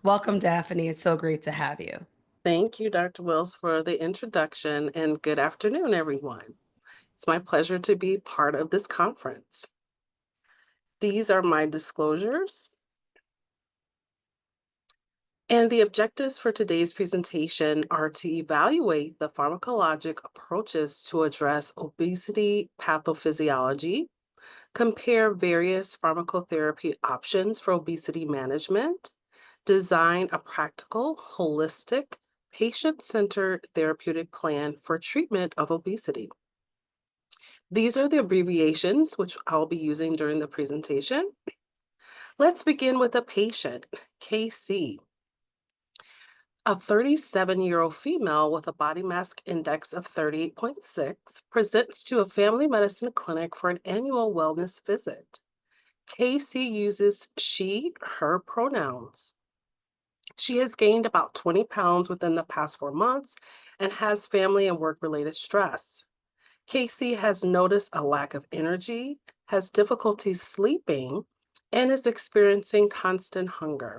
Welcome, Daphne. It's so great to have you. Thank you, Dr. Wills, for the introduction, and good afternoon, everyone. It's my pleasure to be part of this conference. These are my disclosures, and the objectives for today's presentation are to evaluate the pharmacologic approaches to address obesity pathophysiology, compare various pharmacotherapy options for obesity management, design a practical, holistic, patient-centered therapeutic plan for treatment of obesity. These are the abbreviations which I'll be using during the presentation. Let's begin with a patient, KC, a 37-year-old female with a body mass index of 38.6, presents to a family medicine clinic for an annual wellness visit. KC uses she, her pronouns. She has gained about 20 pounds within the past 4 months and has family and work-related stress. Casey has noticed a lack of energy, has difficulty sleeping, and is experiencing constant hunger.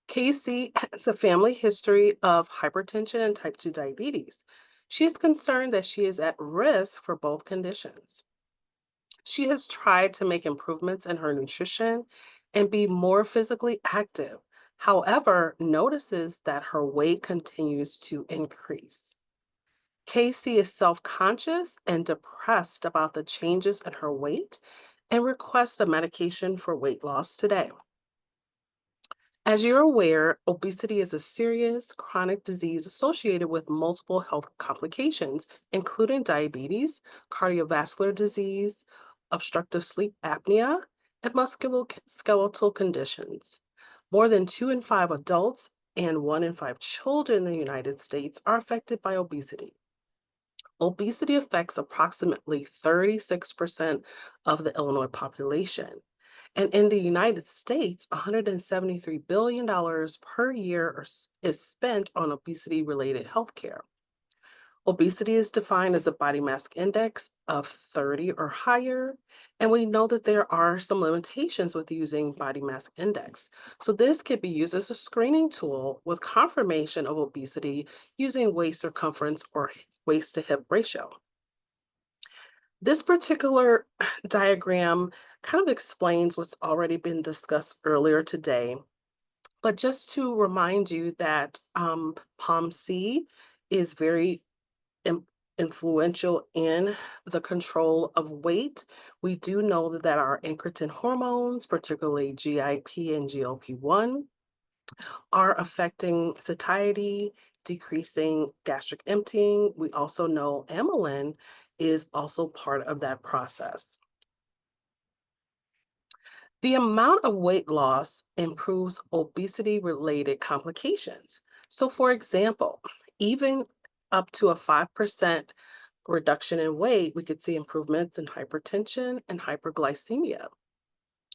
Casey has a family history of hypertension and type 2 diabetes. She is concerned that she is at risk for both conditions. She has tried to make improvements in her nutrition and be more physically active. However, notices that her weight continues to increase. Casey is self conscious and depressed about the changes in her weight and requests a medication for weight loss today. As you're aware, obesity is a serious chronic disease associated with multiple health complications, including diabetes, cardiovascular disease, obstructive sleep apnea, and musculoskeletal conditions. More than 2 in 5 adults and 1 in 5 children in the United States are affected by obesity. Obesity affects approximately 36% of the Illinois population. And in the United States, $173 billion per year is spent on obesity related healthcare. Obesity is defined as a body mass index of 30 or higher, and we know that there are some limitations with using body mass index. So this could be used as a screening tool with confirmation of obesity using waist circumference or waist to hip ratio. This particular diagram kind of explains what's already been discussed earlier today, but just to remind you that POMC is very im- influential in the control of weight. We do know that our incretin hormones, particularly GIP and GLP-1, are affecting satiety, decreasing gastric emptying. We also know amylin is also part of that process. The amount of weight loss improves obesity related complications. So, for example, even up to a 5% reduction in weight, we could see improvements in hypertension and hyperglycemia.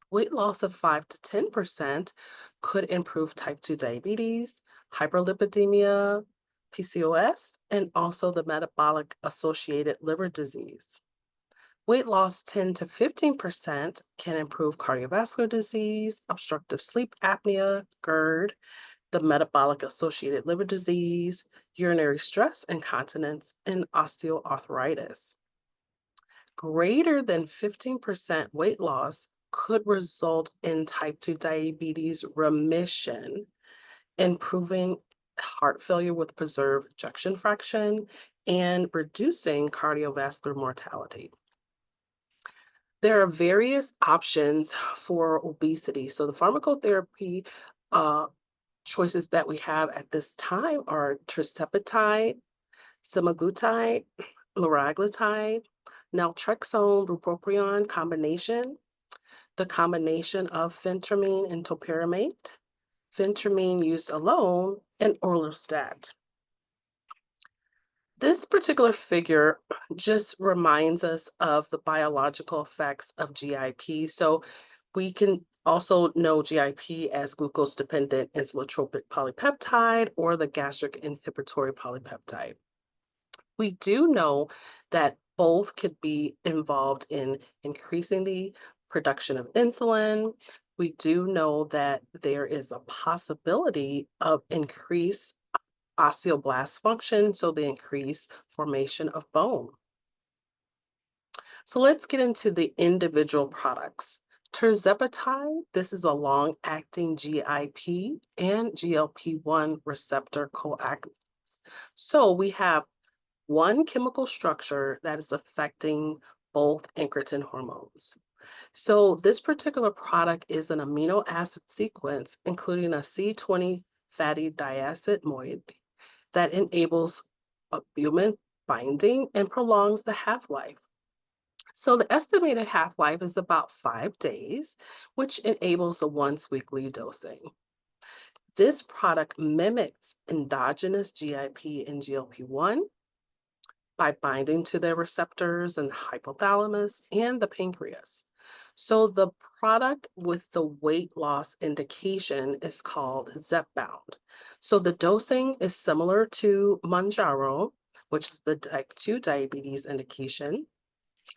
Weight loss of 5 to 10% could improve type 2 diabetes, hyperlipidemia, PCOS, and also the metabolic associated liver disease. Weight loss 10 to 15% can improve cardiovascular disease, obstructive sleep apnea, GERD, the metabolic associated liver disease, urinary stress incontinence, and osteoarthritis. Greater than 15% weight loss could result in type 2 diabetes remission, improving heart failure with preserved ejection fraction, and reducing cardiovascular mortality. There are various options for obesity. So the pharmacotherapy uh, choices that we have at this time are tirzepatide, semaglutide, liraglutide, naltrexone, bupropion combination, the combination of phentermine and topiramate, phentermine used alone, and orlistat. This particular figure just reminds us of the biological effects of GIP. So we can also know GIP as glucose dependent insulotropic polypeptide or the gastric inhibitory polypeptide. We do know that both could be involved in increasing the production of insulin. We do know that there is a possibility of increased osteoblast function, so the increased formation of bone. So let's get into the individual products. Tirzepatide, this is a long-acting GIP and GLP-1 receptor coagonist. So we have one chemical structure that is affecting both incretin hormones. So this particular product is an amino acid sequence, including a C20 fatty diacid moiety that enables albumin binding and prolongs the half-life. So the estimated half-life is about 5 days, which enables a once weekly dosing. This product mimics endogenous GIP and GLP-1 by binding to their receptors in the hypothalamus and the pancreas. So the product with the weight loss indication is called Zepbound. So the dosing is similar to Manjaro, which is the type 2 diabetes indication.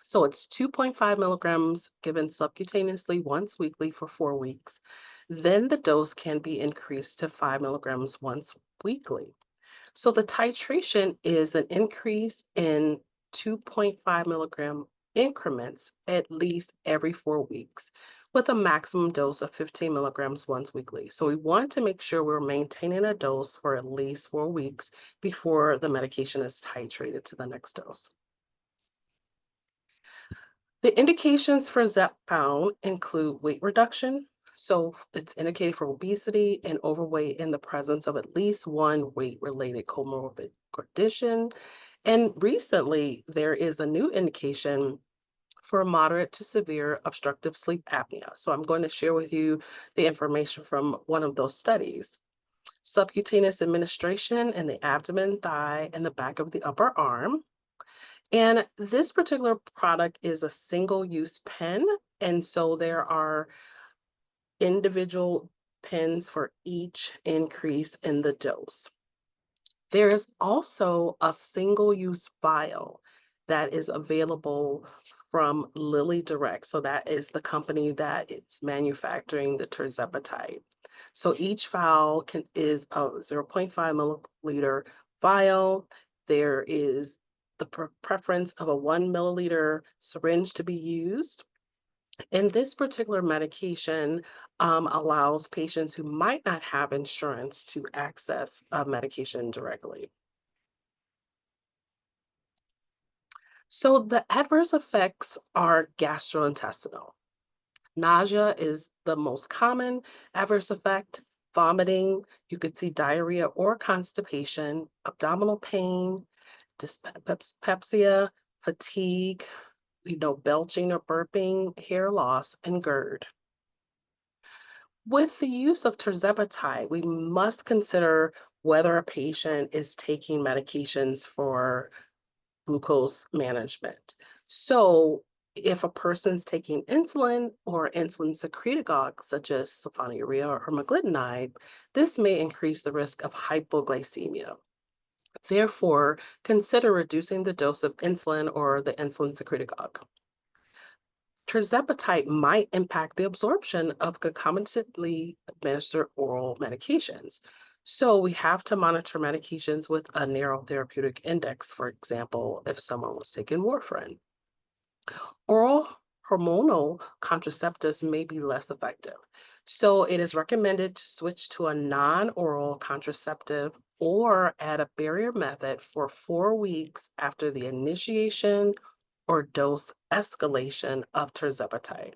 So it's 2.5 milligrams given subcutaneously once weekly for 4 weeks. Then the dose can be increased to 5 milligrams once weekly. So the titration is an increase in 2.5 milligram increments at least every 4 weeks with a maximum dose of 15 milligrams once weekly. So we want to make sure we're maintaining a dose for at least 4 weeks before the medication is titrated to the next dose. The indications for Zepbound include weight reduction. So it's indicated for obesity and overweight in the presence of at least one weight-related comorbid condition. And recently, there is a new indication for moderate to severe obstructive sleep apnea. So I'm going to share with you the information from one of those studies. Subcutaneous administration in the abdomen, thigh, and the back of the upper arm. And this particular product is a single-use pen, and so there are individual pens for each increase in the dose. There is also a single-use vial that is available from Lilly Direct. So that is the company that is manufacturing the tirzepatide. So each vial is a 0.5 milliliter vial. There is the preference of a 1 milliliter syringe to be used. And this particular medication allows patients who might not have insurance to access medication directly. So the adverse effects are gastrointestinal. Nausea is the most common adverse effect. Vomiting, you could see diarrhea or constipation, abdominal pain, dyspepsia, fatigue, belching or burping, hair loss, and GERD. With the use of tirzepatide, we must consider whether a patient is taking medications for glucose management. So if a person's taking insulin or insulin secretagogue, such as sulfonylurea or maglidinide, this may increase the risk of hypoglycemia. Therefore, consider reducing the dose of insulin or the insulin secretagogue. Tirzepatide might impact the absorption of concomitantly administered oral medications. So we have to monitor medications with a narrow therapeutic index, for example, if someone was taking warfarin. Oral hormonal contraceptives may be less effective. So it is recommended to switch to a non-oral contraceptive or add a barrier method for 4 weeks after the initiation or dose escalation of tirzepatide.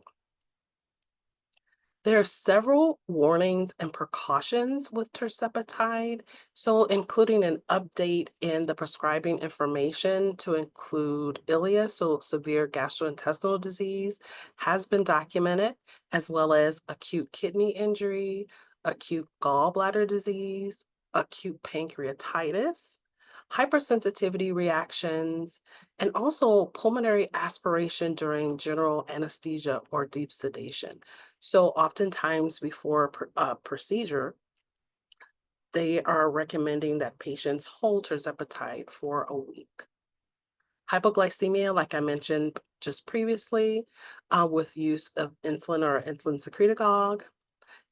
There are several warnings and precautions with tirzepatide, so including an update in the prescribing information to include ileus, so severe gastrointestinal disease, has been documented, as well as acute kidney injury, acute gallbladder disease, acute pancreatitis, hypersensitivity reactions, and also pulmonary aspiration during general anesthesia or deep sedation. So oftentimes before a procedure, they are recommending that patients hold tirzepatide for a week. Hypoglycemia, like I mentioned just previously with use of insulin or insulin secretagogue.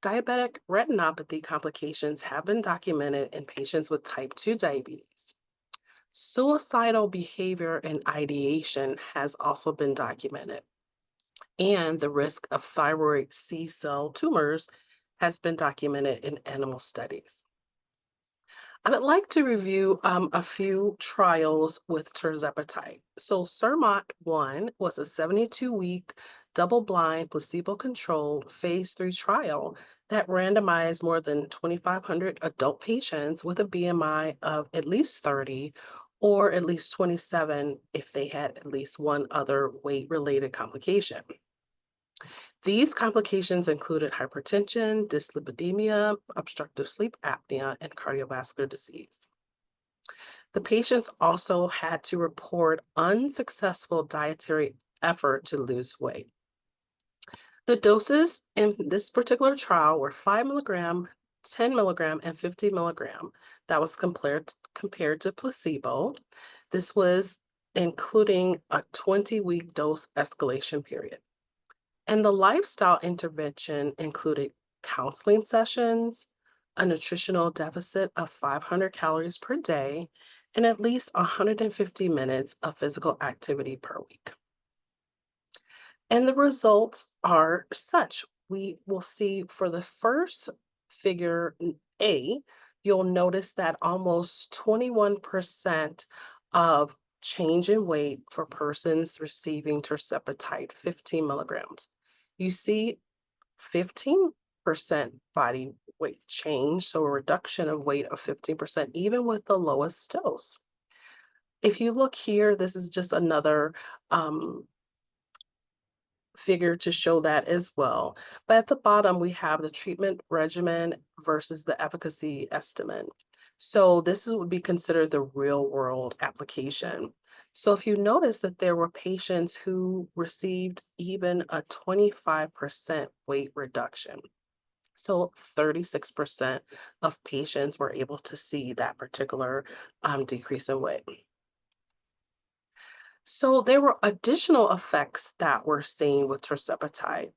Diabetic retinopathy complications have been documented in patients with type 2 diabetes. Suicidal behavior and ideation has also been documented, and the risk of thyroid C cell tumors has been documented in animal studies. I would like to review a few trials with tirzepatide. So, SURMONT 1 was a 72-week, double blind, placebo controlled phase 3 trial that randomized more than 2,500 adult patients with a BMI of at least 30 or at least 27 if they had at least one other weight related complication. These complications included hypertension, dyslipidemia, obstructive sleep apnea, and cardiovascular disease. The patients also had to report unsuccessful dietary effort to lose weight. The doses in this particular trial were 5 milligram, 10 milligram, and 50 milligram. That was compared to placebo. This was including a 20-week dose escalation period. And the lifestyle intervention included counseling sessions, a nutritional deficit of 500 calories per day, and at least 150 minutes of physical activity per week. And the results are such. We will see for the first figure A, you'll notice that almost 21% of change in weight for persons receiving tirzepatide 15 milligrams. You see 15% body weight change, so a reduction of weight of 15%, even with the lowest dose. If you look here, this is just another figure to show that as well. But at the bottom, we have the treatment regimen versus the efficacy estimate. So would be considered the real world application. So if you notice that there were patients who received even a 25% weight reduction. So 36% of patients were able to see that particular decrease in weight. So there were additional effects that were seen with tirzepatide.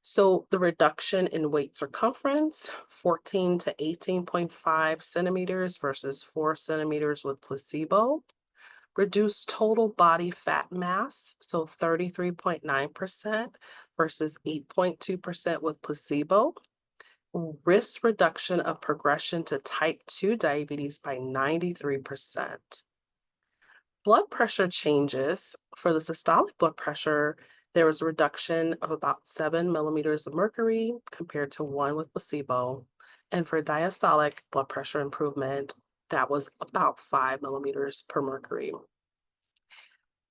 So the reduction in weight circumference, 14 to 18.5 centimeters versus 4 centimeters with placebo. Reduced total body fat mass, so 33.9% versus 8.2% with placebo. Risk reduction of progression to type 2 diabetes by 93%. Blood pressure changes. For the systolic blood pressure, there was a reduction of about 7 millimeters of mercury compared to 1 with placebo. And for diastolic blood pressure improvement, that was about 5 millimeters per mercury.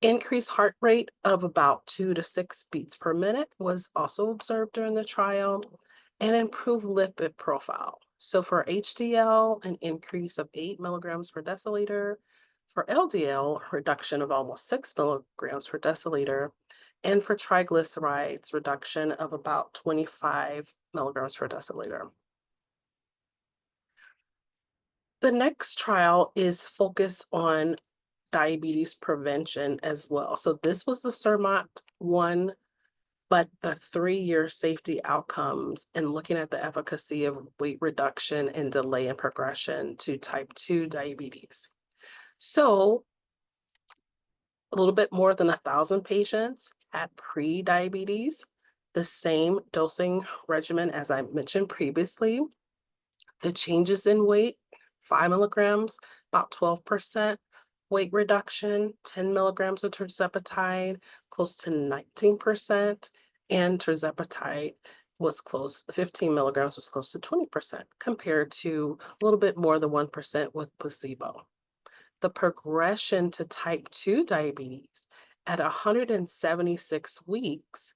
Increased heart rate of about 2 to 6 beats per minute was also observed during the trial, and improved lipid profile. So for HDL, an increase of 8 milligrams per deciliter. For LDL, reduction of almost 6 milligrams per deciliter. And for triglycerides, reduction of about 25 milligrams per deciliter. The next trial is focused on diabetes prevention as well. So this was the SURMONT 1, but the 3-year safety outcomes and looking at the efficacy of weight reduction and delay in progression to type 2 diabetes. So a little bit more than 1,000 patients had pre-diabetes, the same dosing regimen as I mentioned previously. The changes in weight, 5 milligrams, about 12%. Weight reduction, 10 milligrams of tirzepatide, close to 19%. And tirzepatide was 15 milligrams was close to 20% compared to a little bit more than 1% with placebo. The progression to type 2 diabetes at 176 weeks,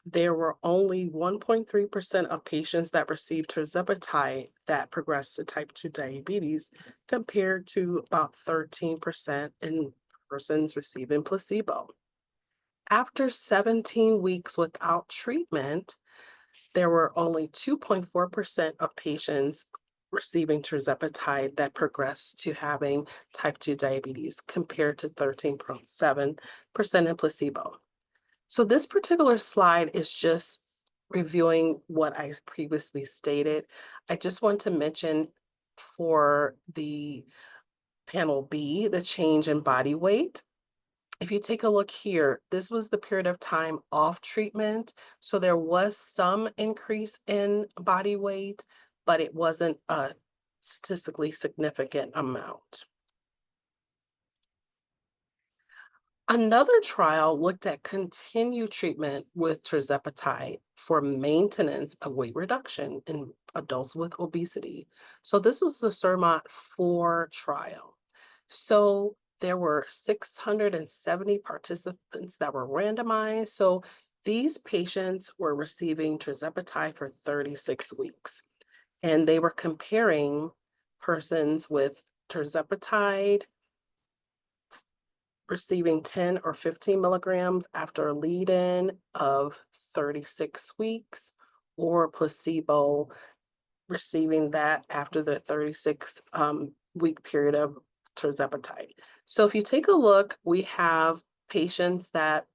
there were only 1.3% of patients that received tirzepatide that progressed to type 2 diabetes, compared to about 13% in persons receiving placebo. After 17 weeks without treatment, there were only 2.4% of patients receiving tirzepatide that progressed to having type 2 diabetes compared to 13.7% in placebo. So this particular slide is just reviewing what I previously stated. I just want to mention for the panel B, the change in body weight. If you take a look here, this was the period of time off treatment. So there was some increase in body weight, but it wasn't a statistically significant amount. Another trial looked at continued treatment with tirzepatide for maintenance of weight reduction in adults with obesity. So this was the CERMOT 4 trial. So there were 670 participants that were randomized. So these patients were receiving tirzepatide for 36 weeks, and they were comparing persons with tirzepatide receiving 10 or 15 milligrams after a lead-in of 36 weeks, or placebo receiving that after the 36 week period of tirzepatide. So if you take a look, we have patients that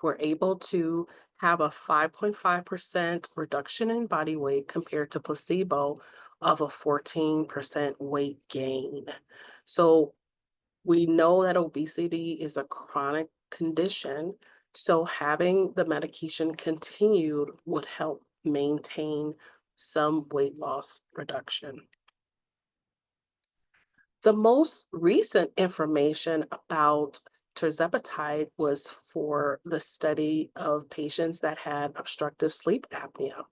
were able to have a 5.5% reduction in body weight compared to placebo of a 14% weight gain. So we know that obesity is a chronic condition, so having the medication continued would help maintain some weight loss reduction. The most recent information about tirzepatide was for the study of patients that had obstructive sleep apnea.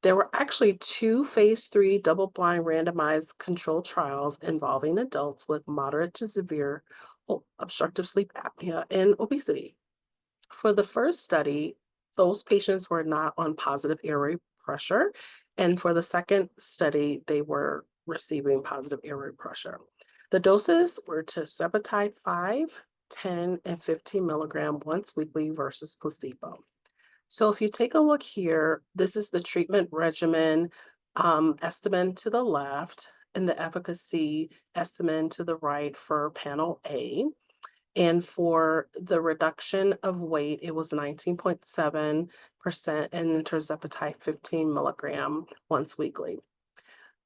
There were actually two phase 3 double-blind randomized controlled trials involving adults with moderate to severe obstructive sleep apnea and obesity. For the first study, those patients were not on positive airway pressure, and for the second study, they were receiving positive airway pressure. The doses were tirzepatide 5, 10, and 15 milligram once weekly versus placebo. So if you take a look here, this is the treatment regimen estimate to the left and the efficacy estimate to the right for panel A. And for the reduction of weight, it was 19.7% and tirzepatide 15 milligram once weekly.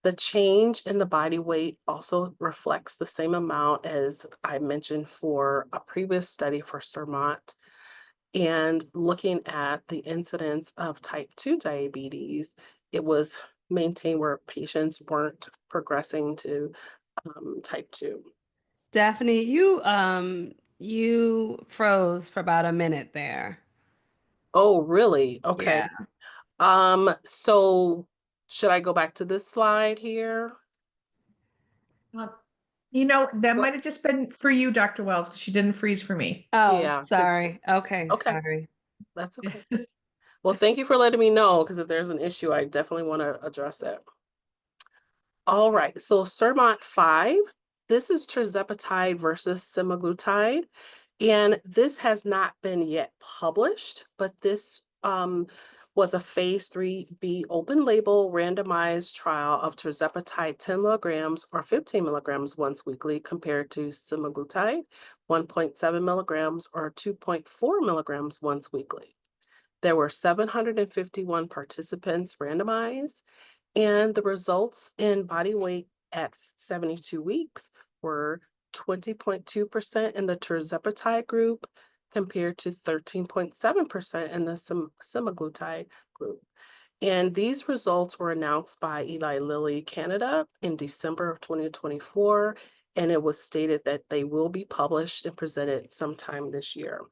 The change in the body weight also reflects the same amount as I mentioned for a previous study for CERMOT. And looking at the incidence of type 2 diabetes, it was maintained where patients weren't progressing to type 2. Daphne, you froze for about a minute there. Oh, really? Yeah. Okay. So should I go back to this slide here? Uh, that What? might have just been for you, Dr. Wells, because she didn't freeze for me. Oh, Yeah, because sorry. Okay, okay, sorry. that's okay. Well, thank you for letting me know, because if there's an issue, I definitely want to address it. All right, so CERMOT 5, this is tirzepatide versus semaglutide, and this has not been yet published, but this was a phase 3B open label randomized trial of tirzepatide 10 milligrams or 15 milligrams once weekly compared to semaglutide 1.7 milligrams or 2.4 milligrams once weekly. There were 751 participants randomized, and the results in body weight at 72 weeks were 20.2% in the tirzepatide group compared to 13.7% in the semaglutide group. And these results were announced by Eli Lilly Canada in December of 2024, and it was stated that they will be published and presented sometime this year.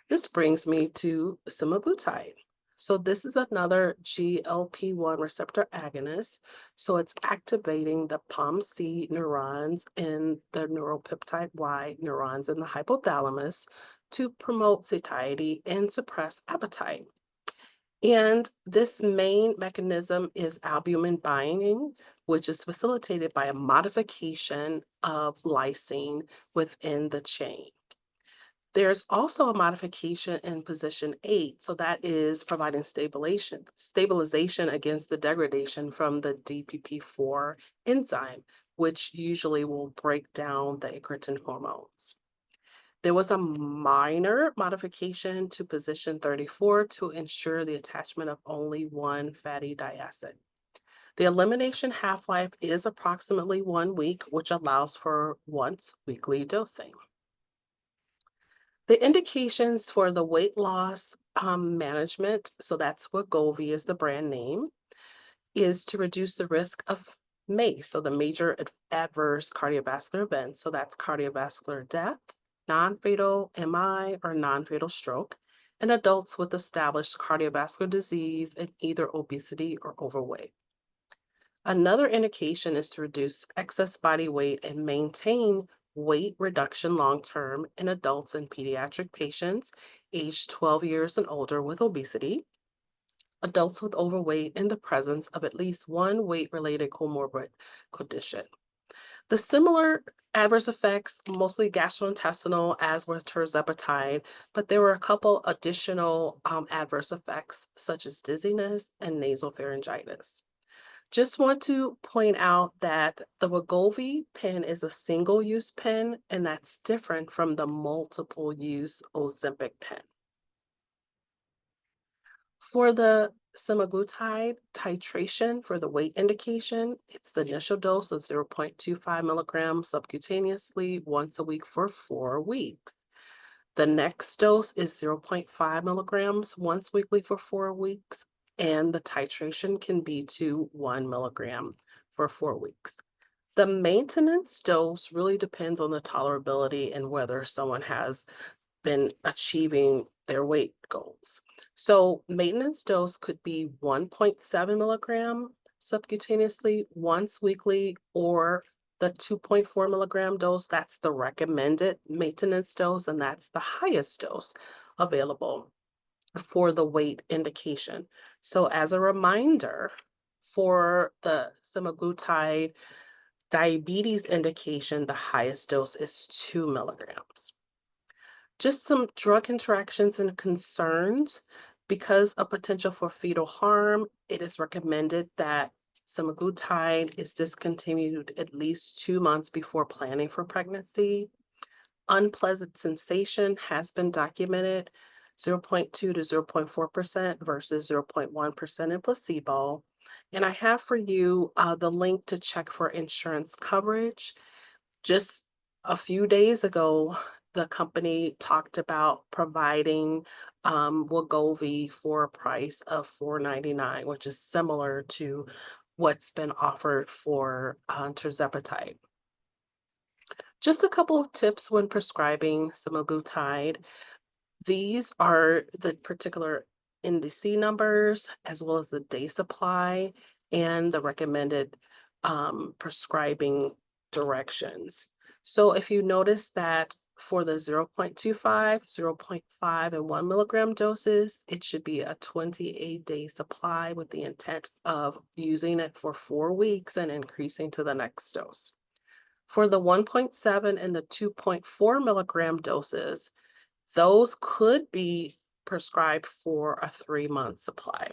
This brings me to semaglutide. So this is another GLP-1 receptor agonist. So it's activating the POMC neurons and the neuropeptide Y neurons in the hypothalamus to promote satiety and suppress appetite. And this main mechanism is albumin binding, which is facilitated by a modification of lysine within the chain. There's also a modification in position 8, so that is providing stabilization against the degradation from the DPP4 enzyme, which usually will break down the incretin hormones. There was a minor modification to position 34 to ensure the attachment of only one fatty diacid. The elimination half-life is approximately 1 week, which allows for once weekly dosing. The indications for the weight loss management, so that's what Wegovy is the brand name, is to reduce the risk of MACE, so the major adverse cardiovascular events. So that's cardiovascular death, non-fatal MI or non-fatal stroke, in adults with established cardiovascular disease and either obesity or overweight. Another indication is to reduce excess body weight and maintain weight reduction long term in adults and pediatric patients aged 12 years and older with obesity, adults with overweight in the presence of at least one weight related comorbid condition. The similar adverse effects, mostly gastrointestinal, as with tirzepatide, but there were a couple additional adverse effects, such as dizziness and nasopharyngitis. Just want to point out that the Wegovy pen is a single-use pen, and that's different from the multiple-use Ozempic pen. For the semaglutide titration for the weight indication, it's the initial dose of 0.25 milligrams subcutaneously once a week for 4 weeks. The next dose is 0.5 milligrams once weekly for 4 weeks, and the titration can be to 1 milligram for 4 weeks. The maintenance dose really depends on the tolerability and whether someone has been achieving their weight goals. So maintenance dose could be 1.7 milligram subcutaneously once weekly, or the 2.4 milligram dose, that's the recommended maintenance dose, and that's the highest dose available for the weight indication. So as a reminder, for the semaglutide diabetes indication, the highest dose is 2 milligrams. Just some drug interactions and concerns. Because of potential for fetal harm, it is recommended that semaglutide is discontinued at least 2 months before planning for pregnancy. Unpleasant sensation has been documented, 0.2 to 0.4% versus 0.1% in placebo. And I have for you the link to check for insurance coverage. Just a few days ago, the company talked about providing Wegovy for a price of $4.99, which is similar to what's been offered for tirzepatide. Just a couple of tips when prescribing semaglutide. These are the particular NDC numbers, as well as the day supply and the recommended prescribing directions. So if you notice that for the 0.25, 0.5, and 1 milligram doses, it should be a 28-day supply with the intent of using it for 4 weeks and increasing to the next dose. For the 1.7 and the 2.4 milligram doses, those could be prescribed for a 3-month supply.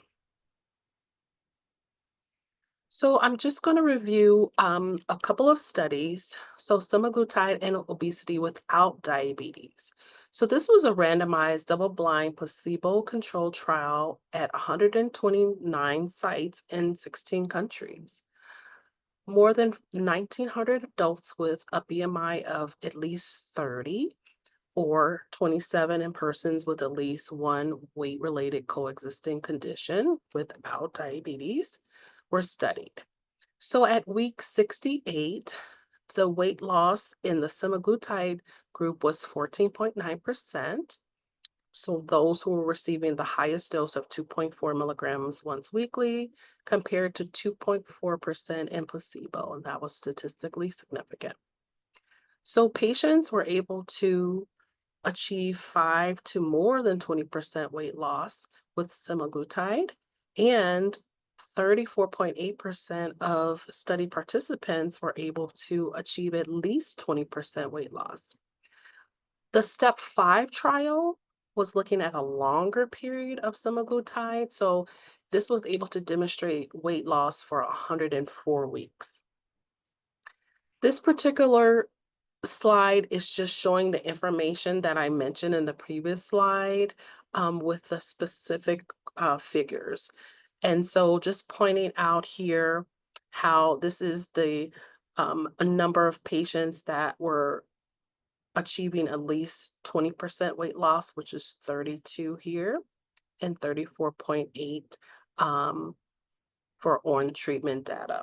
So I'm just going to review a couple of studies. So semaglutide and obesity without diabetes. So this was a randomized double-blind placebo-controlled trial at 129 sites in 16 countries. More than 1,900 adults with a BMI of at least 30 or 27 in persons with at least one weight-related coexisting condition without diabetes were studied. So at week 68, the weight loss in the semaglutide group was 14.9%. So those who were receiving the highest dose of 2.4 milligrams once weekly compared to 2.4% in placebo, and that was statistically significant. So patients were able to achieve 5 to more than 20% weight loss with semaglutide, and 34.8% of study participants were able to achieve at least 20% weight loss. The step 5 trial was looking at a longer period of semaglutide. So this was able to demonstrate weight loss for 104 weeks. This particular slide is just showing the information that I mentioned in the previous slide with the specific figures. And so just pointing out here how this is the a number of patients that were achieving at least 20% weight loss, which is 32 here, and 34.8 for on treatment data.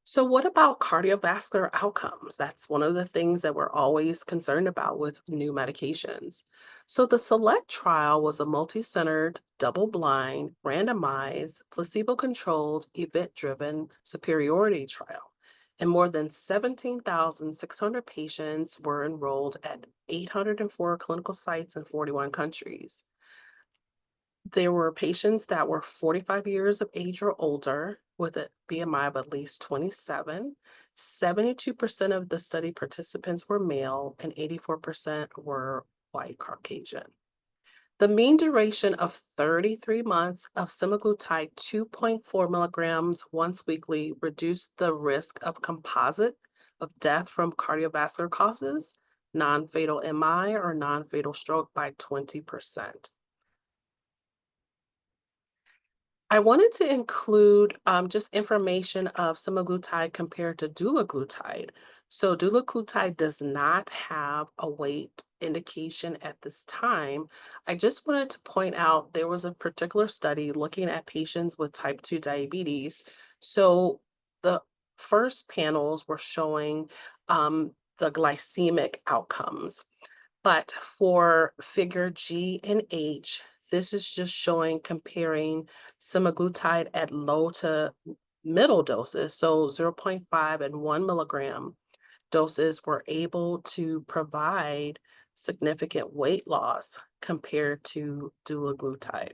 So what about cardiovascular outcomes? That's one of the things that we're always concerned about with new medications. So the SELECT trial was a multi-centered, double-blind, randomized, placebo-controlled, event-driven superiority trial. And more than 17,600 patients were enrolled at 804 clinical sites in 41 countries. There were patients that were 45 years of age or older with a BMI of at least 27. 72% of the study participants were male and 84% were white Caucasian. The mean duration of 33 months of semaglutide 2.4 milligrams once weekly reduced the risk of composite of death from cardiovascular causes, non-fatal MI, or non-fatal stroke by 20%. I wanted to include just information of semaglutide compared to dulaglutide. So dulaglutide does not have a weight indication at this time. I just wanted to point out there was a particular study looking at patients with type 2 diabetes. So the first panels were showing the glycemic outcomes. But for figure G and H, this is just showing comparing semaglutide at low to middle doses, so 0.5 and 1 milligram doses were able to provide significant weight loss compared to dulaglutide.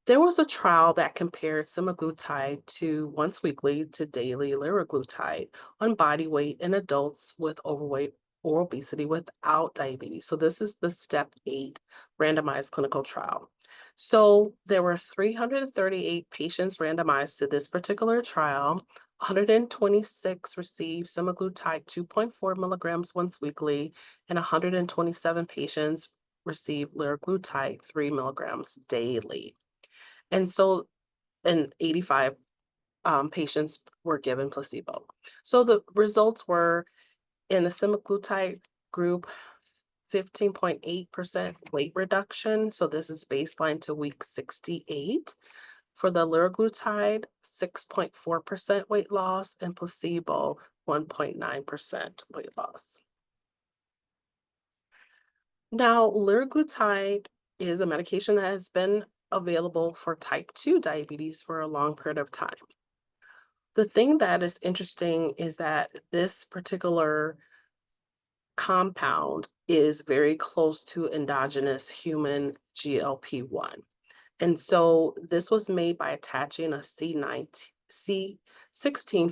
There was a trial that compared semaglutide to once weekly to daily liraglutide on body weight in adults with overweight or obesity without diabetes. So this is the step 8 randomized clinical trial. So there were 338 patients randomized to this particular trial. 126 received semaglutide 2.4 milligrams once weekly, and 127 patients received liraglutide 3 milligrams daily. And so, and 85 patients were given placebo. So the results were in the semaglutide group, 15.8% weight reduction. So this is baseline to week 68. For the liraglutide, 6.4% weight loss, and placebo, 1.9% weight loss. Now, liraglutide is a medication that has been available for type 2 diabetes for a long period of time. The thing that is interesting is that this particular compound is very close to endogenous human GLP-1. And so this was made by attaching a C16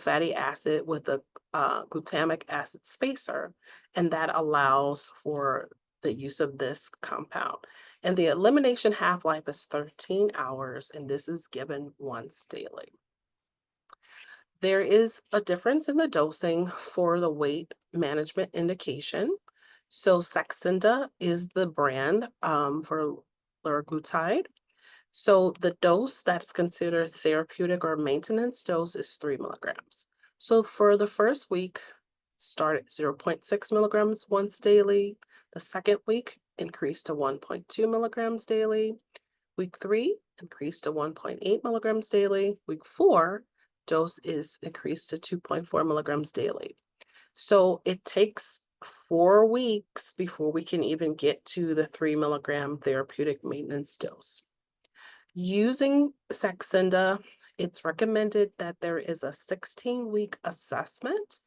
fatty acid with a glutamic acid spacer, and that allows for the use of this compound. And the elimination half-life is 13 hours, and this is given once daily. There is a difference in the dosing for the weight management indication. So Saxenda is the brand for liraglutide. So the dose that's considered therapeutic or maintenance dose is 3 milligrams. So for the first week, start at 0.6 milligrams once daily. The second week, increase to 1.2 milligrams daily. Week 3, increase to 1.8 milligrams daily. Week 4, dose is increased to 2.4 milligrams daily. So it takes 4 weeks before we can even get to the 3 milligram therapeutic maintenance dose. Using Saxenda, it's recommended that there is a 16-week assessment.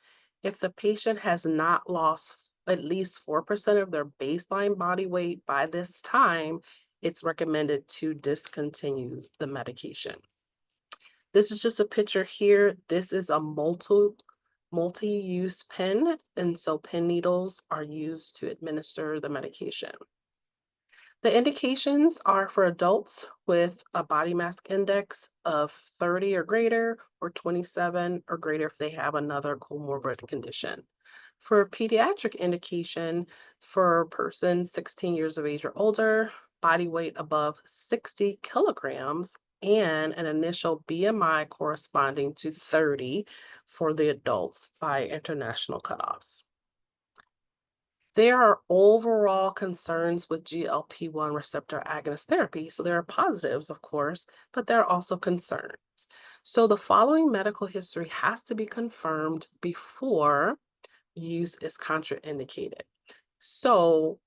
If the patient has not lost at least 4% of their baseline body weight by this time, it's recommended to discontinue the medication. This is just a picture here. This is a multi-use pen, and so pen needles are used to administer the medication. The indications are for adults with a body mass index of 30 or greater, or 27 or greater if they have another comorbid condition. For pediatric indication, for persons 16 years of age or older, body weight above 60 kilograms, and an initial BMI corresponding to 30 for the adults by international cutoffs. There are overall concerns with GLP-1 receptor agonist therapy. So there are positives, of course, but there are also concerns. So the following medical history has to be confirmed before use is contraindicated. So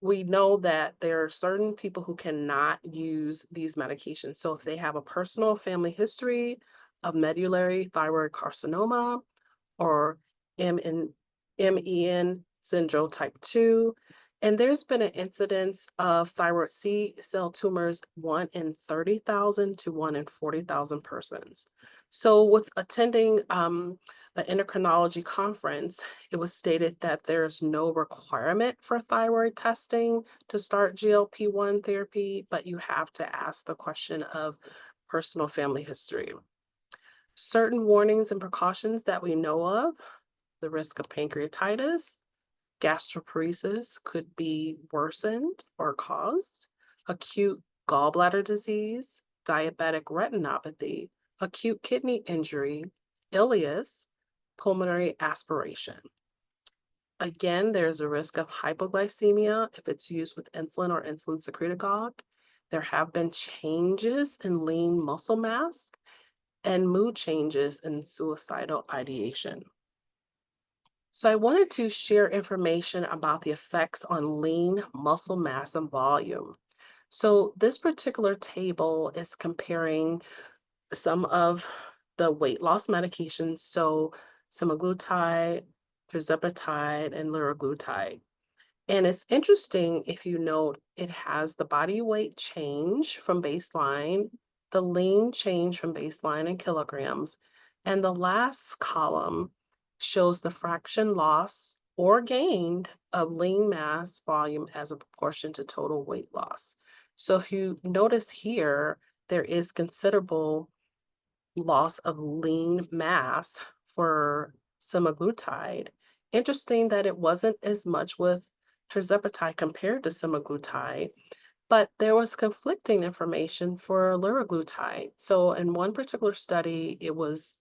we know that there are certain people who cannot use these medications. So if they have a personal family history of medullary thyroid carcinoma, or MEN syndrome type 2. And there's been an incidence of thyroid C cell tumors 1 in 30,000 to 1 in 40,000 persons. So, with attending an endocrinology conference, it was stated that there's no requirement for thyroid testing to start GLP-1 therapy, but you have to ask the question of personal family history. Certain warnings and precautions that we know of: the risk of pancreatitis, gastroparesis could be worsened or caused, acute gallbladder disease, diabetic retinopathy, acute kidney injury, ileus, pulmonary aspiration. Again, there's a risk of hypoglycemia if it's used with insulin or insulin secretagogue. There have been changes in lean muscle mass and mood changes in suicidal ideation. So I wanted to share information about the effects on lean muscle mass and volume. So this particular table is comparing some of the weight loss medications, so semaglutide, tirzepatide, and liraglutide. And it's interesting if you note it has the body weight change from baseline, the lean change from baseline in kilograms, and the last column shows the fraction loss or gained of lean mass volume as a proportion to total weight loss. So if you notice here, there is considerable loss of lean mass for semaglutide. Interesting that it wasn't as much with tirzepatide compared to semaglutide, but there was conflicting information for liraglutide. So in one particular study, it was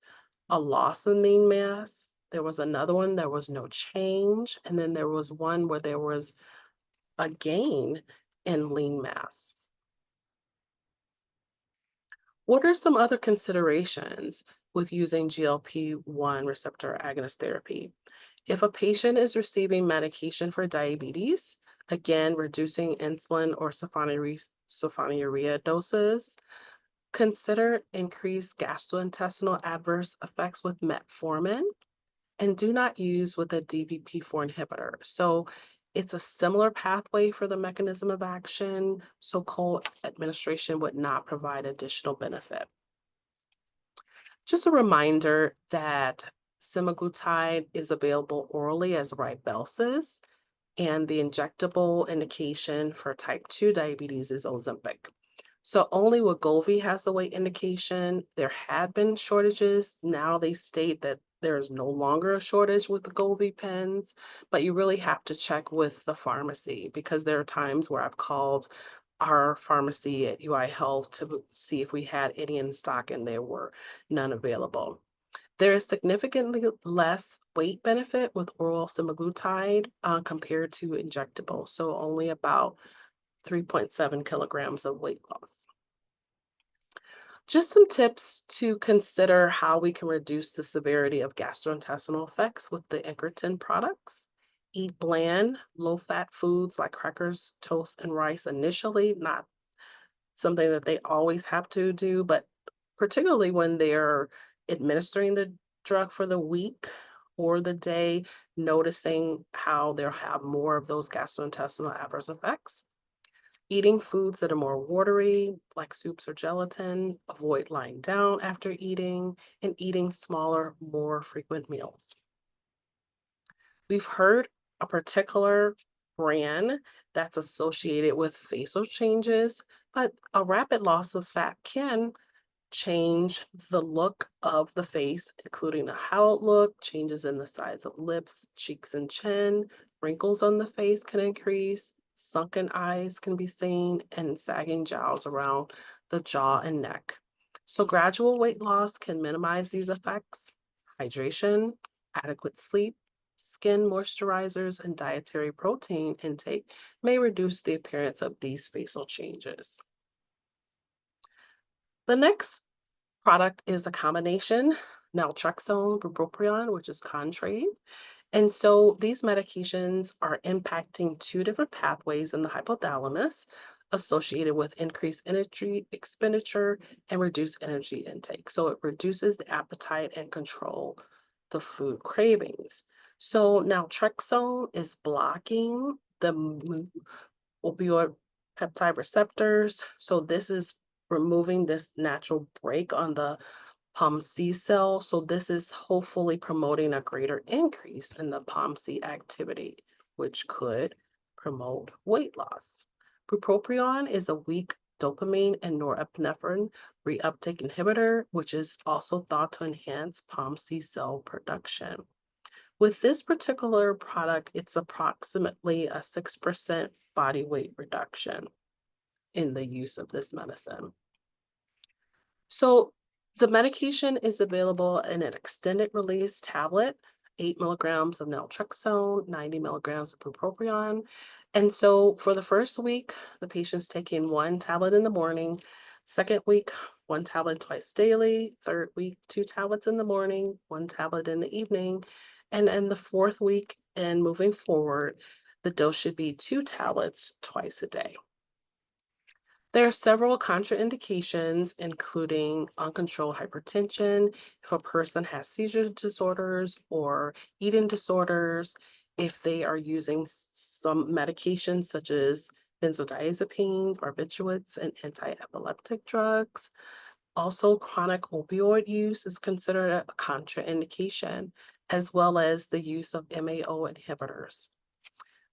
a loss in lean mass. There was another one, there was no change. And then there was one where there was a gain in lean mass. What are some other considerations with using GLP-1 receptor agonist therapy? If a patient is receiving medication for diabetes, again, reducing insulin or sulfonylurea doses, consider increased gastrointestinal adverse effects with metformin, and do not use with a DPP-4 inhibitor. So it's a similar pathway for the mechanism of action, so co-administration would not provide additional benefit. Just a reminder that semaglutide is available orally as Rybelsus, and the injectable indication for type 2 diabetes is Ozempic. So only Wegovy has the weight indication. There had been shortages. Now they state that there is no longer a shortage with the Wegovy pens, but you really have to check with the pharmacy, because there are times where I've called our pharmacy at UI Health to see if we had any in stock, and there were none available. There is significantly less weight benefit with oral semaglutide compared to injectable, so only about 3.7 kilograms of weight loss. Just some tips to consider how we can reduce the severity of gastrointestinal effects with the incretin products. Eat bland, low-fat foods like crackers, toast, and rice initially, not something that they always have to do, but particularly when they're administering the drug for the week or the day, noticing how they'll have more of those gastrointestinal adverse effects. Eating foods that are more watery, like soups or gelatin, avoid lying down after eating, and eating smaller, more frequent meals. We've heard a particular brand that's associated with facial changes, but a rapid loss of fat can change the look of the face, including a hollowed look, changes in the size of lips, cheeks, and chin. Wrinkles on the face can increase, sunken eyes can be seen, and sagging jowls around the jaw and neck. So, gradual weight loss can minimize these effects. Hydration, adequate sleep, skin moisturizers, and dietary protein intake may reduce the appearance of these facial changes. The next product is a combination naltrexone, bupropion, which is Contrave. And so these medications are impacting two different pathways in the hypothalamus associated with increased energy expenditure and reduced energy intake. So it reduces the appetite and control the food cravings. So naltrexone is blocking the opioid peptide receptors. So this is removing this natural brake on the POMC cell. So this is hopefully promoting a greater increase in the POMC activity, which could promote weight loss. Bupropion is a weak dopamine and norepinephrine reuptake inhibitor, which is also thought to enhance POMC cell production. With this particular product, it's approximately a 6% body weight reduction in the use of this medicine. So the medication is available in an extended release tablet, 8 milligrams of naltrexone, 90 milligrams of bupropion. And so for the first week, the patient's taking one tablet in the morning. Second week, one tablet twice daily. Third week, two tablets in the morning, one tablet in the evening. And in the fourth week and moving forward, the dose should be two tablets twice a day. There are several contraindications, including uncontrolled hypertension, if a person has seizure disorders or eating disorders, if they are using some medications such as benzodiazepines, barbiturates, and anti-epileptic drugs. Also, chronic opioid use is considered a contraindication, as well as the use of MAO inhibitors.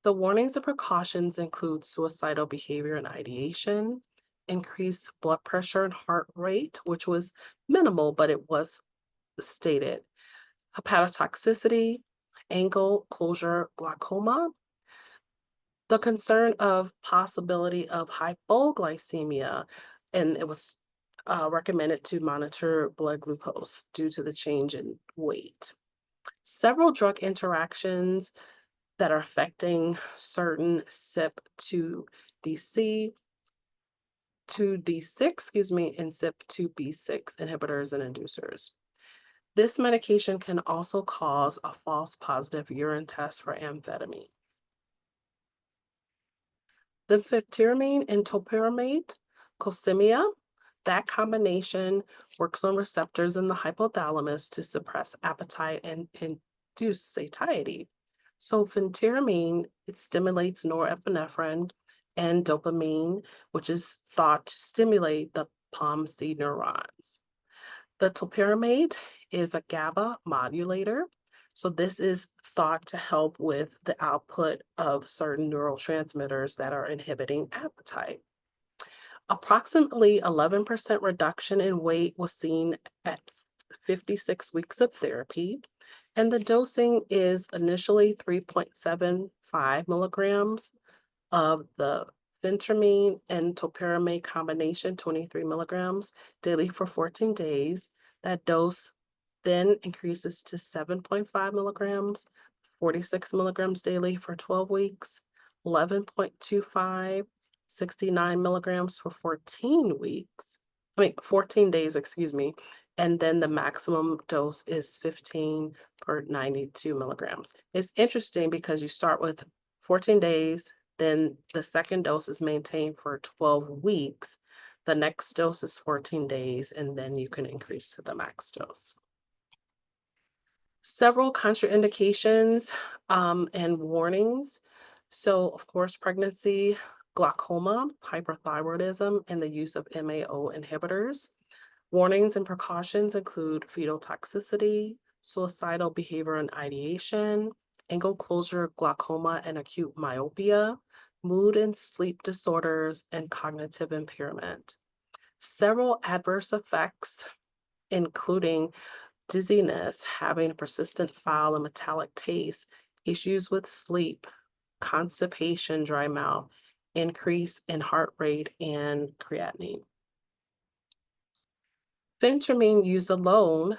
The warnings and precautions include suicidal behavior and ideation, increased blood pressure and heart rate, which was minimal, but it was stated, hepatotoxicity, angle closure glaucoma, the concern of possibility of hypoglycemia, and it was recommended to monitor blood glucose due to the change in weight. Several drug interactions that are affecting certain CYP2DC, 2D6, and CYP2B6 inhibitors and inducers. This medication can also cause a false positive urine test for amphetamine. The phentermine and topiramate, cosimia, that combination works on receptors in the hypothalamus to suppress appetite and induce satiety. So phentermine, it stimulates norepinephrine and dopamine, which is thought to stimulate the POMC neurons. The topiramate is a GABA modulator. So this is thought to help with the output of certain neurotransmitters that are inhibiting appetite. Approximately 11% reduction in weight was seen at 56 weeks of therapy, and the dosing is initially 3.75 milligrams of the phentermine and topiramate combination, 23 milligrams daily for 14 days. That dose then increases to 7.5 milligrams, 46 milligrams daily for 12 weeks, 11.25, 69 milligrams for 14 days, and then the maximum dose is 15 per 92 milligrams. It's interesting because you start with 14 days, then the second dose is maintained for 12 weeks. The next dose is 14 days, and then you can increase to the max dose. Several contraindications and warnings. So, of course, pregnancy, glaucoma, hyperthyroidism, and the use of MAO inhibitors. Warnings and precautions include fetal toxicity, suicidal behavior and ideation, angle closure glaucoma and acute myopia, mood and sleep disorders, and cognitive impairment. Several adverse effects, including dizziness, having a persistent foul and metallic taste, issues with sleep, constipation, dry mouth, increase in heart rate, and creatinine. Phentermine used alone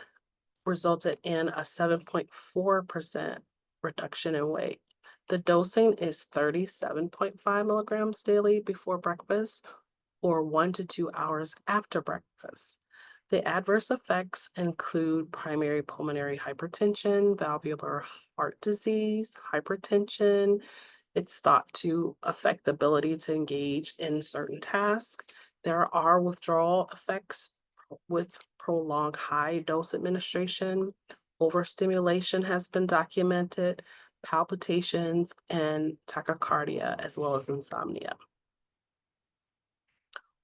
resulted in a 7.4% reduction in weight. The dosing is 37.5 milligrams daily before breakfast or 1 to 2 hours after breakfast. The adverse effects include primary pulmonary hypertension, valvular heart disease, hypertension. It's thought to affect the ability to engage in certain tasks. There are withdrawal effects with prolonged high dose administration. Overstimulation has been documented, palpitations, and tachycardia, as well as insomnia.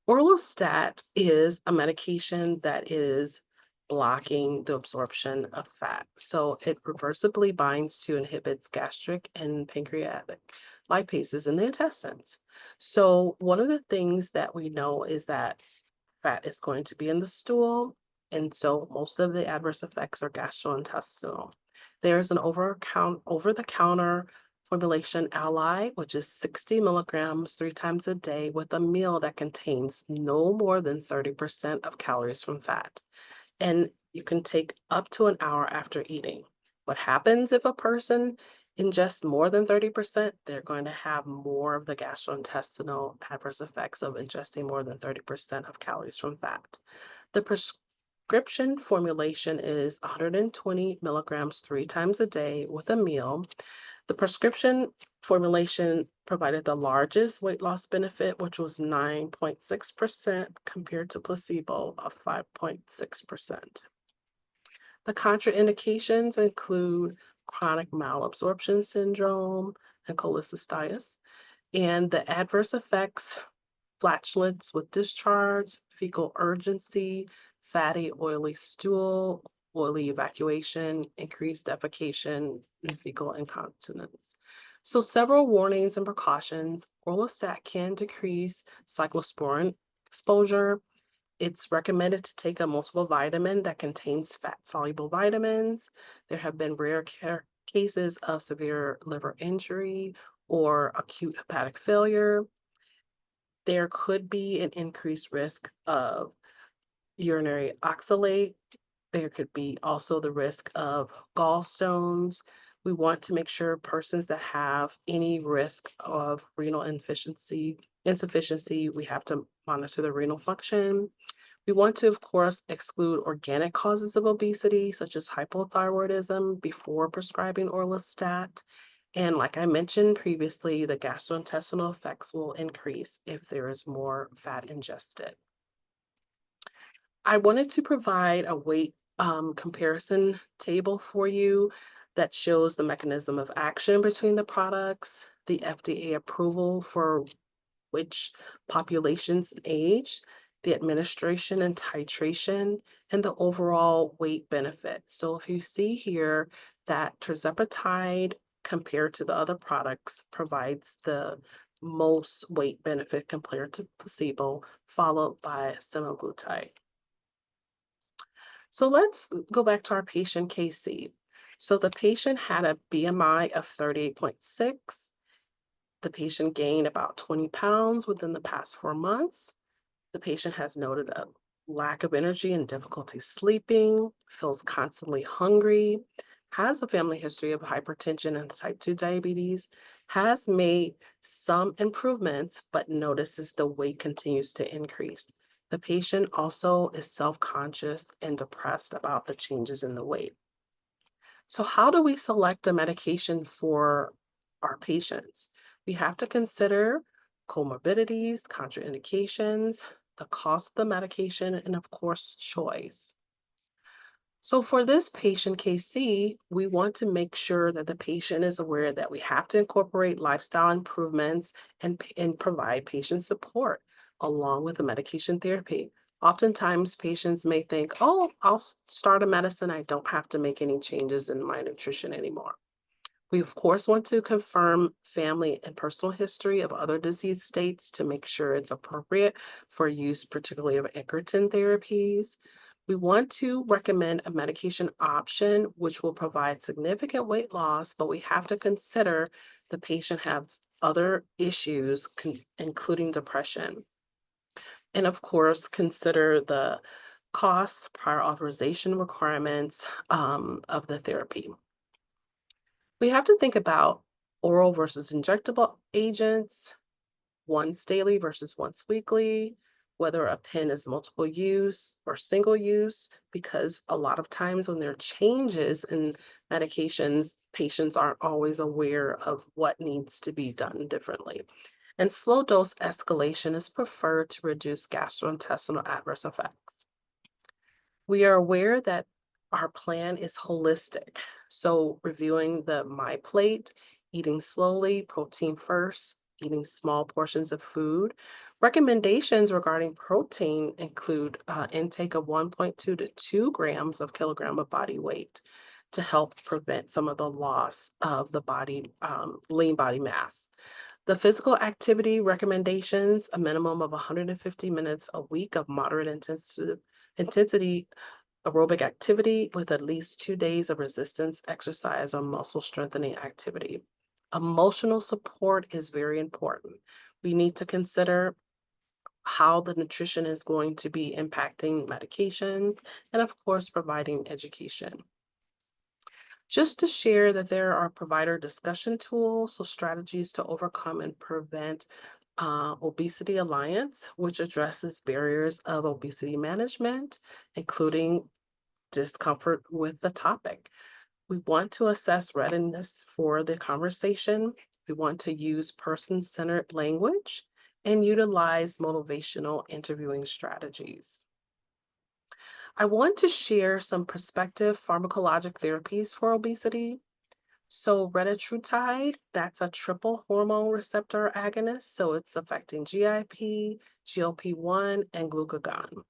Orlistat is a medication that is blocking the absorption of fat. So it reversibly binds to inhibits gastric and pancreatic lipases in the intestines. So one of the things that we know is that fat is going to be in the stool, and so most of the adverse effects are gastrointestinal. There's an over-the-counter formulation Ally, which is 60 milligrams 3 times a day with a meal that contains no more than 30% of calories from fat. And you can take up to an hour after eating. What happens if a person ingests more than 30%? They're going to have more of the gastrointestinal adverse effects of ingesting more than 30% of calories from fat. The prescription formulation is 120 milligrams 3 times a day with a meal. The prescription formulation provided the largest weight loss benefit, which was 9.6% compared to placebo of 5.6%. The contraindications include chronic malabsorption syndrome and cholecystitis, and the adverse effects, flatulence with discharge, fecal urgency, fatty, oily stool, oily evacuation, increased defecation, and fecal incontinence. So several warnings and precautions. Orlistat can decrease cyclosporin exposure. It's recommended to take a multiple vitamin that contains fat-soluble vitamins. There have been rare cases of severe liver injury or acute hepatic failure. There could be an increased risk of urinary oxalate. There could be also the risk of gallstones. We want to make sure persons that have any risk of renal insufficiency, we have to monitor the renal function. We want to, of course, exclude organic causes of obesity, such as hypothyroidism, before prescribing orlistat. And like I mentioned previously, the gastrointestinal effects will increase if there is more fat ingested. I wanted to provide a weight comparison table for you that shows the mechanism of action between the products, the FDA approval for which populations and age, the administration and titration, and the overall weight benefit. So if you see here that tirzepatide compared to the other products provides the most weight benefit compared to placebo, followed by semaglutide. So let's go back to our patient KC. So the patient had a BMI of 38.6. The patient gained about 20 pounds within the past 4 months. The patient has noted a lack of energy and difficulty sleeping, feels constantly hungry, has a family history of hypertension and type 2 diabetes, has made some improvements, but notices the weight continues to increase. The patient also is self-conscious and depressed about the changes in the weight. So how do we select a medication for our patients? We have to consider comorbidities, contraindications, the cost of the medication, and of course, choice. So for this patient KC, we want to make sure that the patient is aware that we have to incorporate lifestyle improvements and provide patient support along with the medication therapy. Oftentimes, patients may think, oh, I'll start a medicine. I don't have to make any changes in my nutrition anymore. We, of course, want to confirm family and personal history of other disease states to make sure it's appropriate for use, particularly of incretin therapies. We want to recommend a medication option which will provide significant weight loss, but we have to consider the patient has other issues, including depression. And of course, consider the costs, prior authorization requirements of the therapy. We have to think about oral versus injectable agents, once daily versus once weekly, whether a pen is multiple use or single use, because a lot of times when there are changes in medications, patients aren't always aware of what needs to be done differently. And slow dose escalation is preferred to reduce gastrointestinal adverse effects. We are aware that our plan is holistic. So, reviewing the My Plate, eating slowly, protein first, eating small portions of food. Recommendations regarding protein include intake of 1.2 to 2 grams of kilogram of body weight to help prevent some of the loss of the body, lean body mass. The physical activity recommendations, a minimum of 150 minutes a week of moderate intensity aerobic activity with at least 2 days of resistance exercise or muscle strengthening activity. Emotional support is very important. We need to consider how the nutrition is going to be impacting medication and, of course, providing education. Just to share that there are provider discussion tools, so strategies to overcome and prevent Obesity Alliance, which addresses barriers of obesity management, including discomfort with the topic. We want to assess readiness for the conversation. We want to use person centered language and utilize motivational interviewing strategies. I want to share some prospective pharmacologic therapies for obesity. So, retatrutide, that's a triple hormone receptor agonist. So, it's affecting GIP, GLP-1, and glucagon.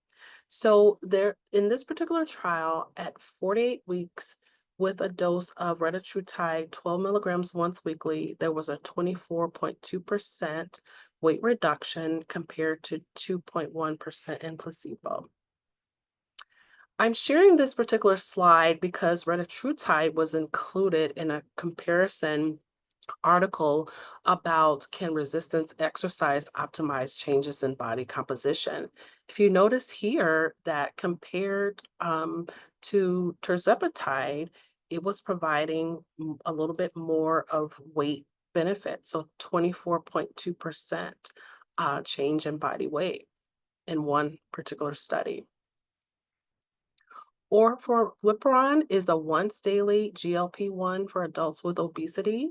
So there, in this particular trial, at 48 weeks with a dose of retatrutide, 12 milligrams once weekly, there was a 24.2% weight reduction compared to 2.1% in placebo. I'm sharing this particular slide because retatrutide was included in a comparison article about can resistance exercise optimize changes in body composition. If you notice here that compared to tirzepatide, it was providing a little bit more of weight benefit, so 24.2% change in body weight in one particular study. Or for glipron is a once daily GLP-1 for adults with obesity.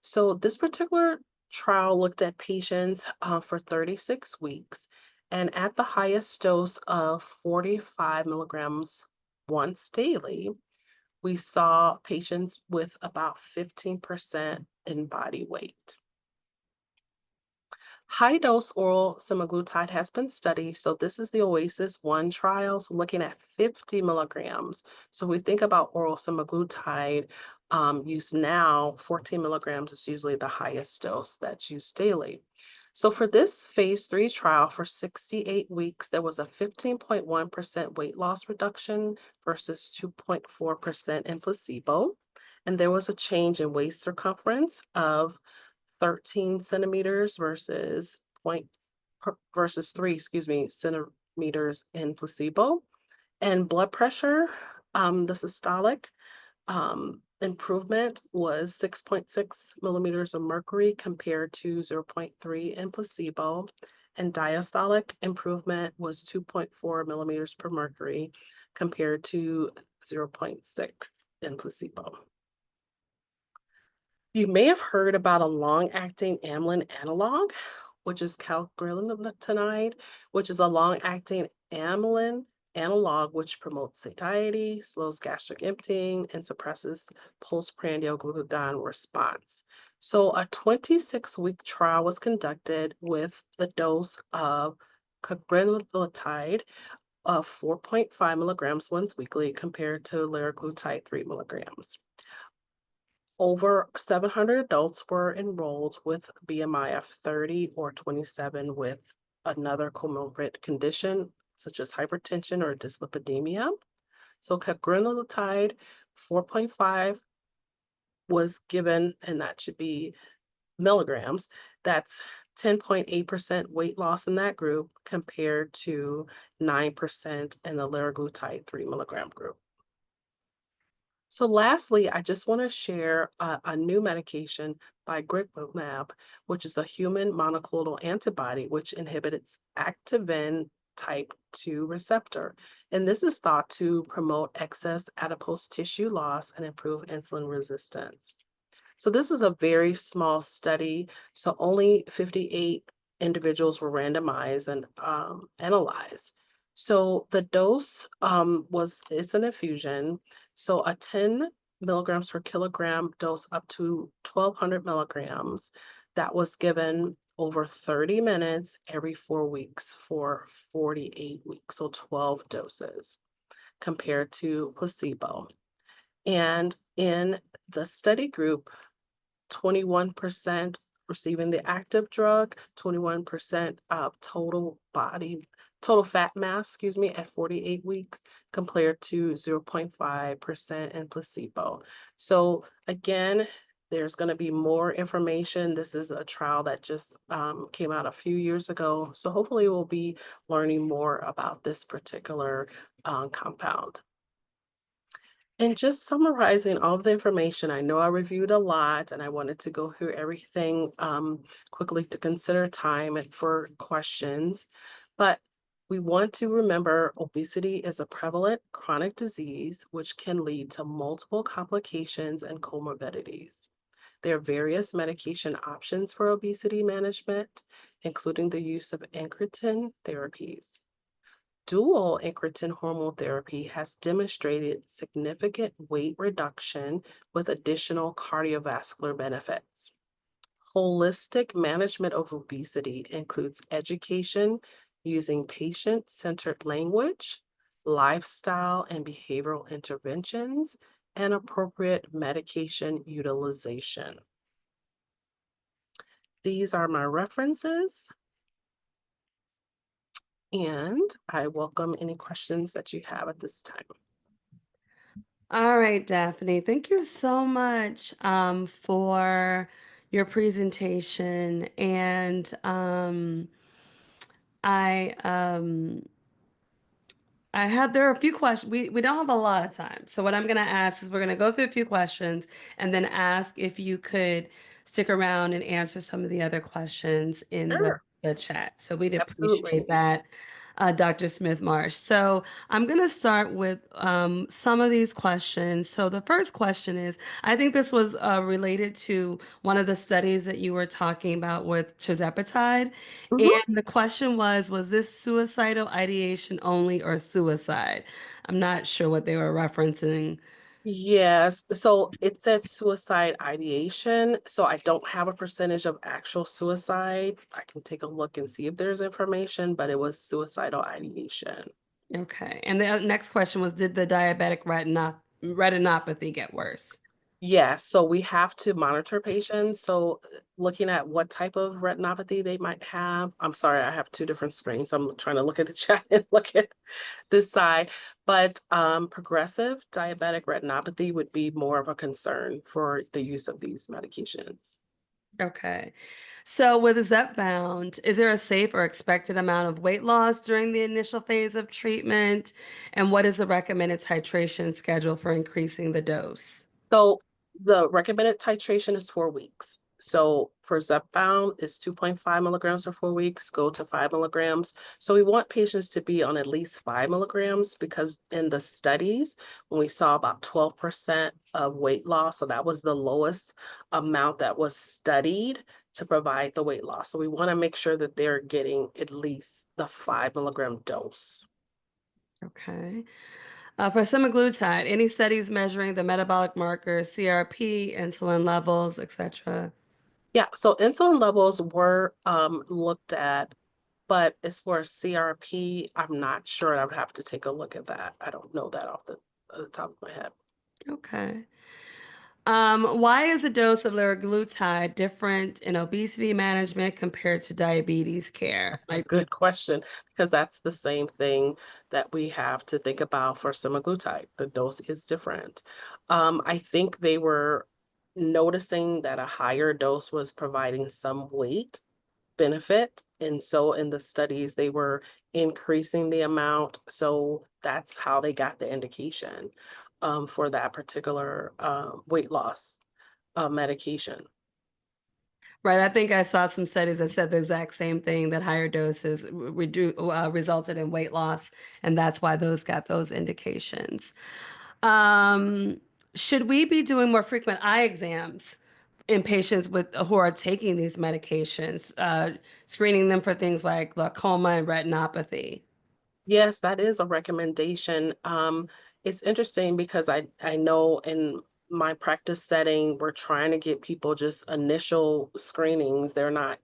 So this particular trial looked at patients for 36 weeks, and at the highest dose of 45 milligrams once daily, we saw patients with about 15% in body weight. High dose oral semaglutide has been studied. So this is the OASIS 1 trial, so looking at 50 milligrams. So we think about oral semaglutide use now, 14 milligrams is usually the highest dose that's used daily. So for this phase 3 trial for 68 weeks, there was a 15.1% weight loss reduction versus 2.4% in placebo. And there was a change in waist circumference of 13 centimeters versus versus 3, centimeters in placebo. And blood pressure, the systolic improvement was 6.6 millimeters of mercury compared to 0.3 in placebo. And diastolic improvement was 2.4 millimeters per mercury compared to 0.6 in placebo. You may have heard about a long-acting amylin analog, which is calcagrenulide, which is a long-acting amylin analog, which promotes satiety, slows gastric emptying, and suppresses postprandial glucagon response. So a 26-week trial was conducted with the dose of cagrilintide of 4.5 milligrams once weekly compared to liraglutide 3 milligrams. Over 700 adults were enrolled with BMI of 30 or 27 with another comorbid condition, such as hypertension or dyslipidemia. So cagrilintide 4.5 was given, and that should be milligrams. That's 10.8% weight loss in that group compared to 9% in the liraglutide 3 milligram group. So lastly, I just want to share a new medication by Gripumab, which is a human monoclonal antibody which inhibits activin type 2 receptor. And this is thought to promote excess adipose tissue loss and improve insulin resistance. So this is a very small study. So only 58 individuals were randomized and analyzed. So the dose it's an infusion. So a 10 milligrams per kilogram dose up to 1,200 milligrams that was given over 30 minutes every 4 weeks for 48 weeks. So 12 doses compared to placebo. And in the study group, 21% receiving the active drug, 21% of total fat mass, at 48 weeks compared to 0.5% in placebo. So again, there's going to be more information. This is a trial that just came out a few years ago. So hopefully we'll be learning more about this particular compound. And just summarizing all of the information, I know I reviewed a lot and I wanted to go through everything quickly to consider time and for questions. But we want to remember obesity is a prevalent chronic disease which can lead to multiple complications and comorbidities. There are various medication options for obesity management, including the use of incretin therapies. Dual incretin hormone therapy has demonstrated significant weight reduction with additional cardiovascular benefits. Holistic management of obesity includes education using patient-centered language, lifestyle and behavioral interventions, and appropriate medication utilization. These are my references. And I welcome any questions that you have at this time. All right, Daphne, thank you so much for your presentation. And I there are a few questions. We don't have a lot of time. So what I'm going to ask is we're going to go through a few questions and then ask if you could stick around and answer some of the other questions in Sure, the chat. So we'd absolutely. appreciate that, Dr. Smith Marsh. So I'm going to start with some of these questions. So the first question is, I think this was related to one of the studies that you were talking about with tirzepatide. Mhm. And the question was this suicidal ideation only or suicide? I'm not sure what they were referencing. Yes, so it said suicide ideation. So I don't have a percentage of actual suicide. I can take a look and see if there's information, but it was suicidal ideation. Okay. And the next question was, did the diabetic retinopathy get worse? Yes, so we have to monitor patients. So looking at what type of retinopathy they might have. I'm sorry, I have two different screens. I'm trying to look at the chat and look at this side. But progressive diabetic retinopathy would be more of a concern for the use of these medications. Okay. So with Zepbound, is there a safe or expected amount of weight loss during the initial phase of treatment? And what is the recommended titration schedule for increasing the dose? So the recommended titration is 4 weeks. So for Zepbound, it's 2.5 milligrams for 4 weeks, go to 5 milligrams. So we want patients to be on at least 5 milligrams because in the studies, when we saw about 12% of weight loss, so that was the lowest amount that was studied to provide the weight loss. So we want to make sure that they're getting at least the 5 milligram dose. Okay. For semaglutide, any studies measuring the metabolic markers, CRP, insulin levels, etc.? Yeah, so insulin levels were looked at, but as far as CRP, I'm not sure. I would have to take a look at that. I don't know that off the top of my head. Okay. Why is the dose of liraglutide different in obesity management compared to diabetes care? A good question, because that's the same thing that we have to think about for semaglutide. The dose is different. I think they were noticing that a higher dose was providing some weight benefit. And so in the studies, they were increasing the amount. So that's how they got the indication for that particular weight loss medication. Right. I think I saw some studies that said the exact same thing, that higher doses resulted in weight loss, and that's why those got those indications. Um, should we be doing more frequent eye exams in patients with who are taking these medications, screening them for things like glaucoma and retinopathy? Yes, that is a recommendation. It's interesting because I know in my practice setting, we're trying to get people just initial screenings. They're not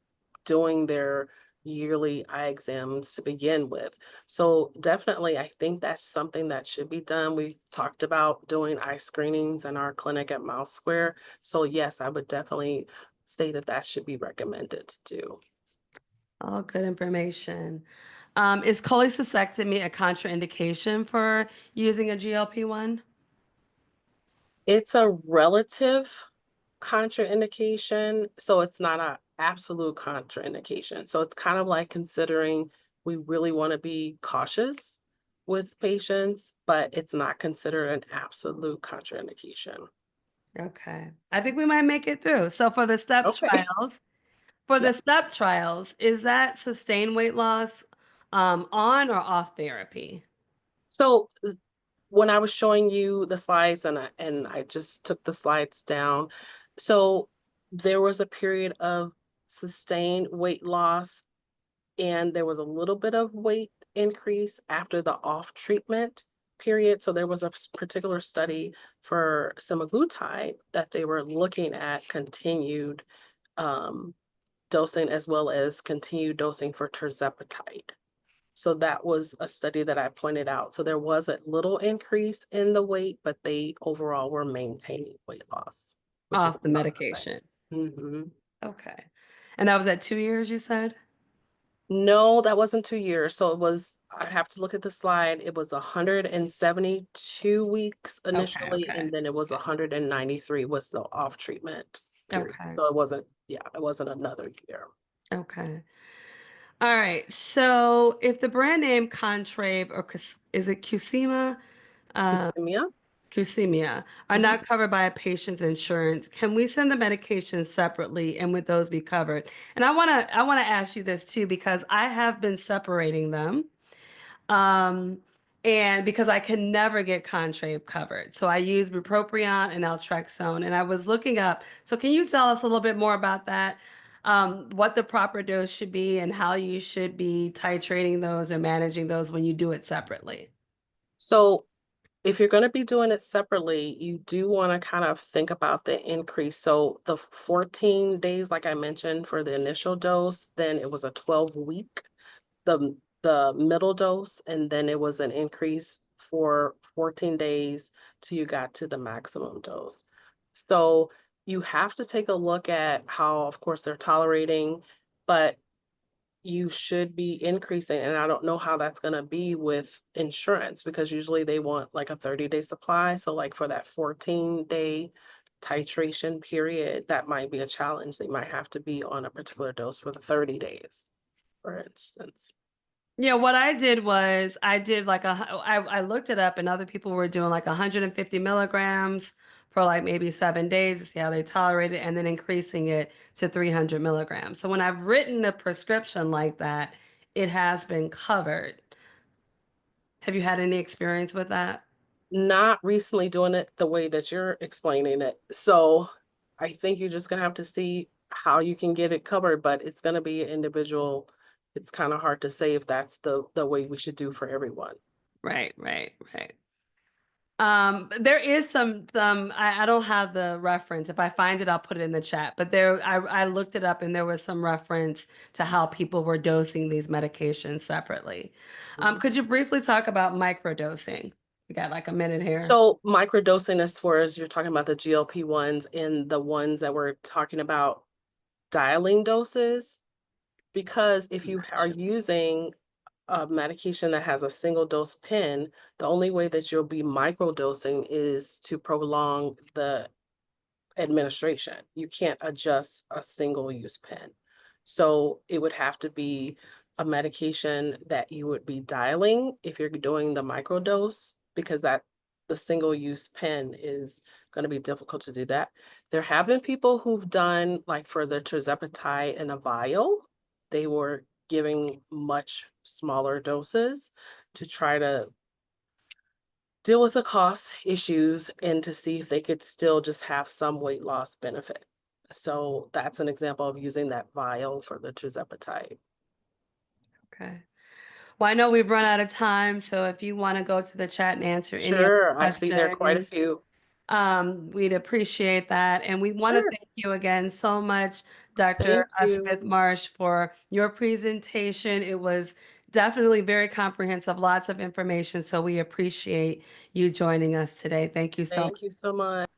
doing their yearly eye exams to begin with. So definitely, I think that's something that should be done. We talked about doing eye screenings in our clinic at Mouse Square. So yes, I would definitely say that that should be recommended to do. All good information. Is cholecystectomy a contraindication for using a GLP-1? It's a relative contraindication, so it's not a absolute contraindication. So it's kind of like considering we really want to be cautious with patients, but it's not considered an absolute contraindication. Okay. I think we might make it through. So Okay. for Yeah. the step trials, is that sustained weight loss on or off therapy? So when I was showing you the slides and I just took the slides down, so there was a period of sustained weight loss and there was a little bit of weight increase after the off treatment period. So there was a particular study for semaglutide that they were looking at continued um, dosing as well as continued dosing for tirzepatide. So that was a study that I pointed out. So there was a little increase in the weight, but they overall were maintaining weight loss, which is Off the a medication. positive thing. Okay. And that was at 2 years, you said? No, that wasn't 2 years. So it was, I'd have to look at the slide. It was 172 weeks Okay, initially, okay. and then it was 193 was the off treatment period. Okay. So it wasn't, yeah, it wasn't another year. Okay. All right. So if the brand name Contrave or is it Cusima? Yeah. Cusimia are Mhm. not covered by a patient's insurance. Can we send the medications separately and would those be covered? And I want to ask you this too because I have been separating them. Um, and because I can never get Contrave covered. So I use bupropion and naltrexone and I was looking up. So can you tell us a little bit more about that? What the proper dose should be and how you should be titrating those or managing those when you do it separately? So if you're going to be doing it separately, you do want to kind of think about the increase. So the 14 days, like I mentioned, for the initial dose, then it was a 12-week, the middle dose, and then it was an increase for 14 days till you got to the maximum dose. So you have to take a look at how, of course, they're tolerating, but you should be increasing. And I don't know how that's going to be with insurance because usually they want like a 30-day supply. So, like for that 14-day titration period, that might be a challenge. They might have to be on a particular dose for the 30 days, for instance. Yeah, what I did was I did like I looked it up and other people were doing like 150 milligrams for like maybe 7 days to see how they tolerate it and then increasing it to 300 milligrams. So when I've written a prescription like that, it has been covered. Have you had any experience with that? Not recently doing it the way that you're explaining it. So I think you're just gonna have to see how you can get it covered, but it's gonna be an individual. It's kind of hard to say if that's the way we should do for everyone. Right, right, right. There is I don't have the reference. If I find it, I'll put it in the chat. But I looked it up and there was some reference to how people were dosing these medications separately. Mhm. Could you briefly talk about microdosing? We got like a minute here. So microdosing, as far as you're talking about the GLP-1s and the ones that we're talking about dialing doses, because if you are Gotcha. using a medication that has a single dose pen, the only way that you'll be microdosing is to prolong the administration. You can't adjust a single use pen. So it would have to be a medication that you would be dialing if you're doing the microdose, because that the single use pen is going to be difficult to do that. There have been people who've done, like for the tirzepatide in a vial, they were giving much smaller doses to try to deal with the cost issues and to see if they could still just have some weight loss benefit. So that's an example of using that vial for the tirzepatide. Okay. Well, I know we've run out of time, so if you want to go to the chat and answer any other Sure, I see there are quite a questions, few. we'd appreciate that. And we want to Sure, thank you again so much, Dr. thank you. Smith Marsh, for your presentation. It was definitely very comprehensive, lots of information. So we appreciate you joining us today. Thank you so much. Thank you so much.